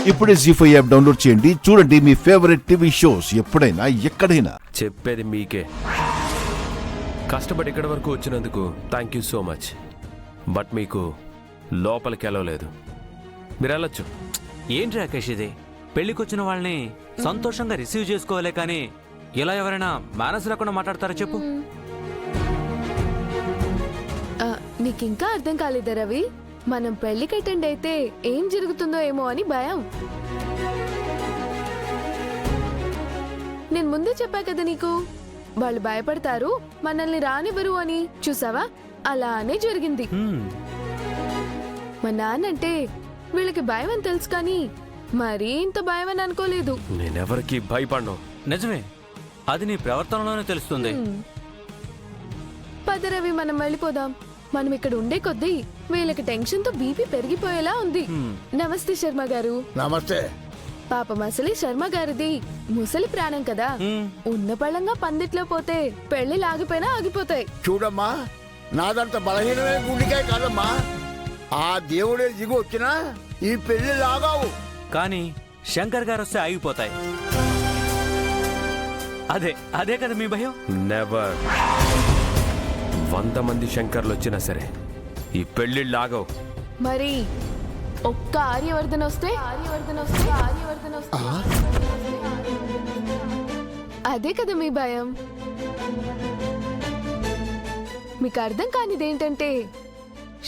ఇప్పుడే జీ5 app download చేయండి. చూడండి మీ ఫేవరెట్ టీవీ షోస్ ఎప్పుడైనా ఎక్కడైనా. చెప్పేది మీకే. కష్టపడి ఇక్కడి వరకు వచ్చినందుకు thank you so much. But మీకు లోపలికి వెళ్ళలేదు. మీరు వెళ్ళొచ్చు. ఏంటి రాకేష్ ఇది? పెళ్లికొచ్చిన వాళ్ళని సంతోషంగా రిసీవ్ చేసుకోవాలే కానీ ఇలా ఎవరైనా మేనస్ లేకుండా మాట్లాడతారా చెప్పు? నీకింకా అర్థం కాలేదా రవి? మనం పెళ్లికి అటెండ్ అయితే ఏం జరుగుతుందో ఏమో అని భయం. నేను ముందే చెప్పా కదా నీకు, వాళ్ళు భయపడతారు, మనల్ని రానివ్వరు అని. చూసావా, అలానే జరిగింది. మా నాన్నంటే వీళ్ళకి భయం అని తెలుసు కానీ మరీ ఇంత భయం అని అనుకోలేదు. నేనెవరికి భయపడను. నిజమే, అది నీ ప్రవర్తనలోనే తెలుస్తుంది. పద రవి, మనం వెళ్ళిపోదాం. మనం ఇక్కడ ఉండే కొద్దీ వీళ్ళకి టెన్షన్ తో బీపీ పెరిగిపోయేలా ఉంది. నమస్తే శర్మ గారు. నమస్తే. పాపం అసలే శర్మ గారిది ముసలి ప్రాణం కదా, ఉన్న పళ్ళంగా పందిట్లో పోతే పెళ్లి లాగిపోయినా ఆగిపోతాయి. చూడమ్మా, నాదంత బలహీనమైన గుండెకాయ కాదమ్మా. ఆ దేవుడే దిగు వచ్చినా ఈ పెళ్లి లాగావు. కానీ శంకర్ గారు వస్తే ఆగిపోతాయి. అదే అదే కదా మీ భయం? నెవర్. 100 మంది శంకర్లు వచ్చినా సరే ఈ పెళ్లిళ్ళు ఆగవు. మరి ఒక్క ఆర్యవర్ధన్ వస్తే అదే కదా మీ భయం. మీకు అర్థం కానిదేంటంటే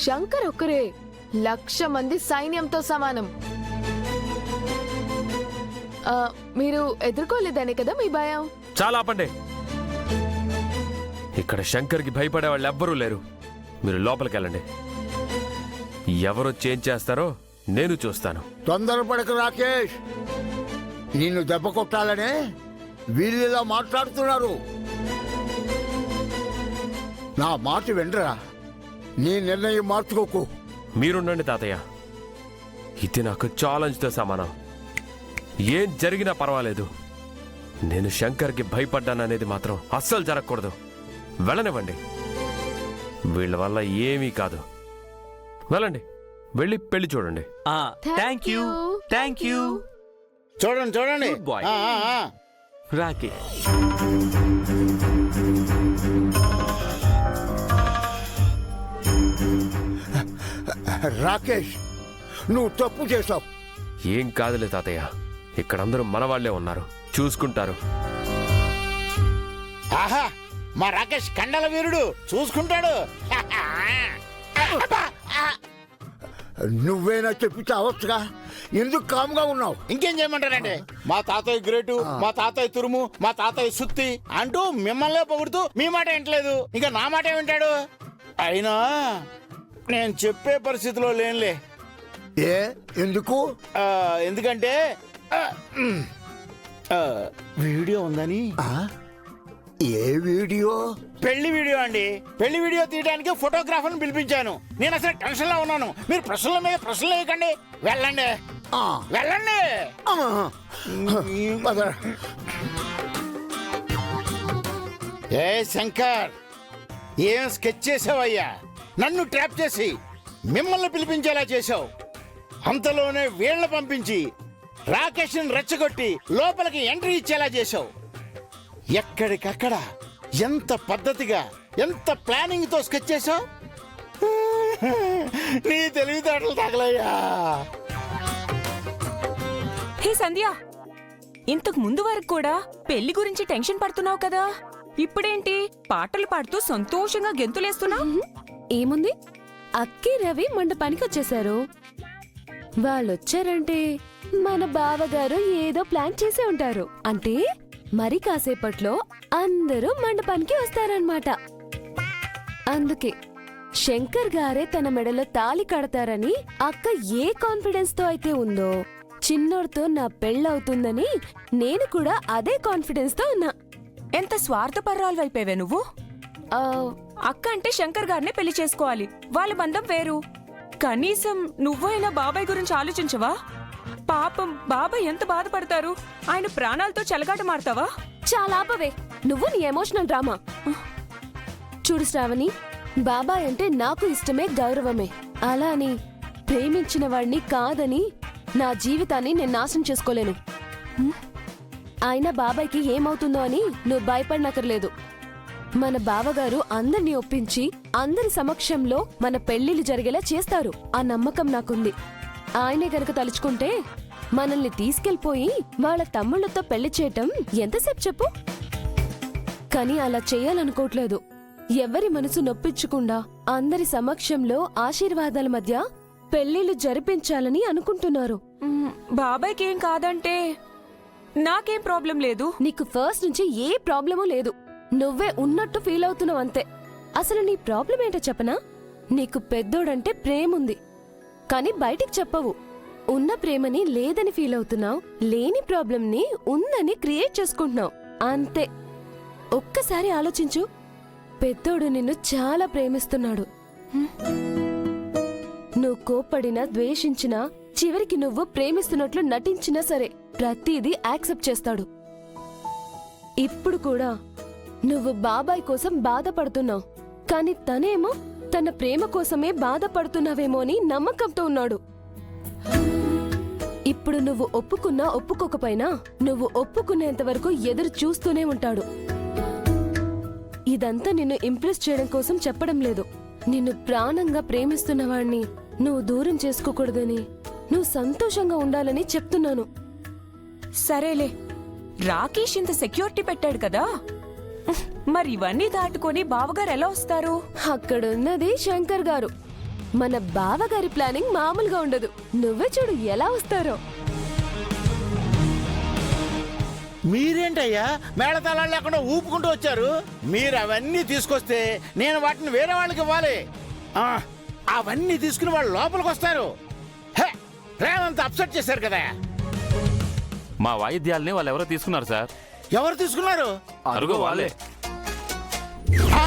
శంకర్ ఒక్కరే 1,00,000 మంది సైన్యంతో సమానం. మీరు ఎదుర్కోలేదనే కదా మీ భయం. చాలా ఆపండి. ఇక్కడ శంకర్కి భయపడే వాళ్ళు ఎవ్వరూ లేరు. మీరు లోపలికి వెళ్ళండి. ఎవరు చేంజ్ చేస్తారో నేను చూస్తాను. తొందరపడక రాకేష్, నిన్ను దెబ్బ కొట్టాలనే వీళ్ళు ఇలా మాట్లాడుతున్నారు. నా మాట వినరా, నీ నిర్ణయం మార్చుకోకు. మీరుండండి తాతయ్య. ఇది నాకు ఛాలెంజ్తో సమానం. ఏం జరిగినా పర్వాలేదు. నేను శంకర్కి భయపడ్డాననేది మాత్రం అస్సలు జరగకూడదు. వెళ్ళనివ్వండి. వీళ్ళ వల్ల ఏమీ కాదు. వెళ్ళండి, వెళ్ళి పెళ్లి చూడండి. Thank you, thank you. చూడండి చూడండి. Good boy. రాకేష్, రాకేష్, నువ్వు తప్పు చేసావు. ఏం కాదులే తాతయ్య, ఇక్కడందరూ మన వాళ్లే ఉన్నారు, చూసుకుంటారు. ఆహా, మా రాకేష్ కండల వీరుడు, చూసుకుంటాడు. నువ్వేనా చెప్పి చావచ్చుగా, ఎందుకు కామ్గా ఉన్నావు? ఇంకేం చేయమంటారండి? మా తాతయ్య గ్రేటు, మా తాతయ్య తురుము, మా తాతయ్య సుత్తి అంటూ మిమ్మల్నే పొగుడుతూ మీ మాట వింటలేదు, ఇంకా నా మాట వింటాడు. అయినా నేను చెప్పే పరిస్థితిలో లేనులే. ఏ ఎందుకు? ఎందుకంటే వీడియో ఉందని. ఏ వీడియో? పెళ్లి వీడియో అండి. పెళ్లి వీడియో తీయడానికి ఫోటోగ్రాఫర్ని పిలిపించాను. నేను అసలు టెన్షన్ లో ఉన్నాను. మీరు ప్రశ్నల మీద ప్రశ్నలు వేయకండి. వెళ్ళండి, వెళ్ళండి. ఏ శంకర్, ఏం స్కెచ్ చేసావయ్యా? నన్ను ట్రాప్ చేసి మిమ్మల్ని పిలిపించేలా చేసావు. అంతలోనే వీళ్ళ పంపించి రాకేష్ని రెచ్చగొట్టి లోపలికి ఎంట్రీ ఇచ్చేలా చేసావు. ఎక్కడికక్కడ ఎంత పద్ధతిగా, ఎంత ప్లానింగ్ తో స్కెచ్ చేసావు. నీ తెలివితేటలు తగలయ్యా. హే సంధ్య, ఇంతకు ముందు వరకు కూడా పెళ్లి గురించి టెన్షన్ పడుతున్నావు కదా, ఇప్పుడేంటి పాటలు పాడుతూ సంతోషంగా గెంతులేస్తున్నావు? ఏముంది, అక్కి రవి మండపానికి వచ్చేసారు. వాళ్ళొచ్చారంటే మన బావగారు ఏదో ప్లాన్ చేసే ఉంటారు. అంటే మరి కాసేపట్లో అందరూ మండపానికి వస్తారన్నమాట. అందుకే శంకర్ గారే తన మెడలో తాళి కడతారని అక్క ఏ కాన్ఫిడెన్స్ తో అయితే ఉందో, చిన్నోడితో నా పెళ్ళవుతుందని నేను కూడా అదే కాన్ఫిడెన్స్ తో ఉన్నా. ఎంత స్వార్థపర్రాలు వైపేవే నువ్వు. అక్క అంటే శంకర్ గారినే పెళ్లి చేసుకోవాలి, వాళ్ళ బంధం వేరు. కనీసం నువ్వైనా బాబాయ్ గురించి ఆలోచించవా? పాపం బాబాయ్ ఎంత బాధపడతారు. ఆయన ప్రాణాలతో చెలగాట మారుతావా? చాలా ఆపవే నువ్వు నీ ఎమోషనల్ డ్రామా. చూడు శ్రావణి, బాబాయ్ అంటే నాకు ఇష్టమే, గౌరవమే. అలా అని ప్రేమించిన వాడిని కాదని నా జీవితాన్ని నేను నాశనం చేసుకోలేను. అయినా బాబాయ్కి ఏమవుతుందో అని నువ్వు భయపడనక్కర్లేదు. మన బావగారు అందరినీ ఒప్పించి అందరి సమక్షంలో మన పెళ్లిళ్ళు జరిగేలా చేస్తారు. ఆ నమ్మకం నాకుంది. ఆయనే గనక తలుచుకుంటే మనల్ని తీసుకెళ్లిపోయి వాళ్ళ తమ్ముళ్లతో పెళ్లి చేయటం ఎంతసేపు చెప్పు. కానీ అలా చేయాలనుకోవట్లేదు. ఎవరి మనసు నొప్పించకుండా అందరి సమక్షంలో ఆశీర్వాదాల మధ్య పెళ్లిళ్ళు జరిపించాలని అనుకుంటున్నారు. బాబాయ్కి ఏం కాదంటే నాకేం ప్రాబ్లం లేదు. నీకు ఫస్ట్ నుంచి ఏ ప్రాబ్లమూ లేదు. నువ్వే ఉన్నట్టు ఫీల్ అవుతున్నావు అంతే. అసలు నీ ప్రాబ్లం ఏంటో చెప్పనా? నీకు పెద్దోడంటే ప్రేముంది, కానీ బయటికి చెప్పవు. ఉన్న ప్రేమని లేదని ఫీల్ అవుతున్నావు. లేని ప్రాబ్లంని ఉందని క్రియేట్ చేసుకుంటున్నావు అంతే. ఒక్కసారి ఆలోచించు. పెద్దోడు నిన్ను చాలా ప్రేమిస్తున్నాడు. నువ్వు కోప్పడినా ద్వేషించినా చివరికి నువ్వు ప్రేమిస్తున్నట్లు నటించినా సరే ప్రతిదీ యాక్సెప్ట్ చేస్తాడు. ఇప్పుడు కూడా నువ్వు బాబాయ్ కోసం బాధపడుతున్నావు, కానీ తనేమో తన ప్రేమ కోసమే బాధపడుతున్నావేమో అని నమ్మకంతో ఉన్నాడు. ఇప్పుడు నువ్వు ఒప్పుకున్నా ఒప్పుకోకపోయినా నువ్వు ఒప్పుకునేంత వరకు ఎదురు చూస్తూనే ఉంటాడు. ఇదంతా నిన్ను ఇంప్రెస్ చేయడం కోసం చెప్పడం లేదు. నిన్ను ప్రాణంగా ప్రేమిస్తున్నవాణ్ణి నువ్వు దూరం చేసుకోకూడదని, నువ్వు సంతోషంగా ఉండాలని చెప్తున్నాను. సరేలే, రాకేష్ ఇంత సెక్యూరిటీ పెట్టాడు కదా, మరి ఇవన్నీ దాటుకొని బావగారు ఎలా వస్తారు? అక్కడున్నది శంకర్ గారు. మన బావగారి ప్లానింగ్ మామూలుగా ఉండదు. నువ్వే చూడు ఎలా వస్తారో. మీరేంటయ్యా మేళతాళాలు లేకుండా ఊపుకుంటూ వచ్చారు? మీరు అవన్నీ తీసుకొస్తే నేను వాటిని వేరే వాళ్ళకి ఇవ్వాలి. అవన్నీ తీసుకుని వాళ్ళు లోపలికి వస్తారు. రేవంత్ అప్సెట్ చేశారు కదా. మా వాయిద్యాల్ని వాళ్ళు ఎవరో తీసుకున్నారు సార్. ఎవరు తీసుకున్నారు? అరుగో వాళ్ళే. ఆ?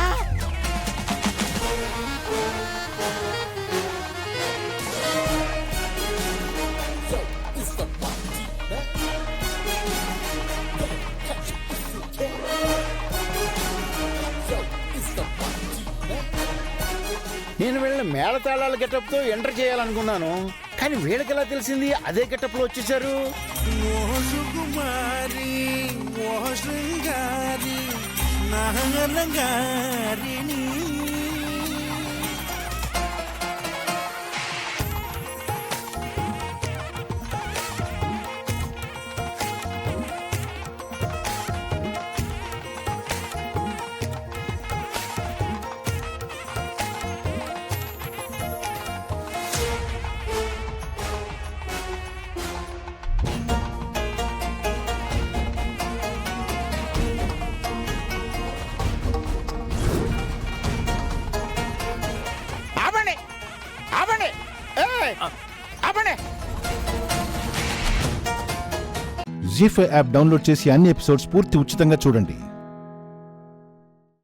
నేను వీళ్ళని మేళతాళాల గెటప్తో ఎంటర్ చేయాలనుకున్నాను, కానీ వీళ్ళకి ఎలా తెలిసింది అదే గెటప్లో వచ్చేసారు? జీ5 యాప్ డౌన్లోడ్ చేసి అన్ని ఎపిసోడ్స్ పూర్తి ఉచితంగా చూడండి.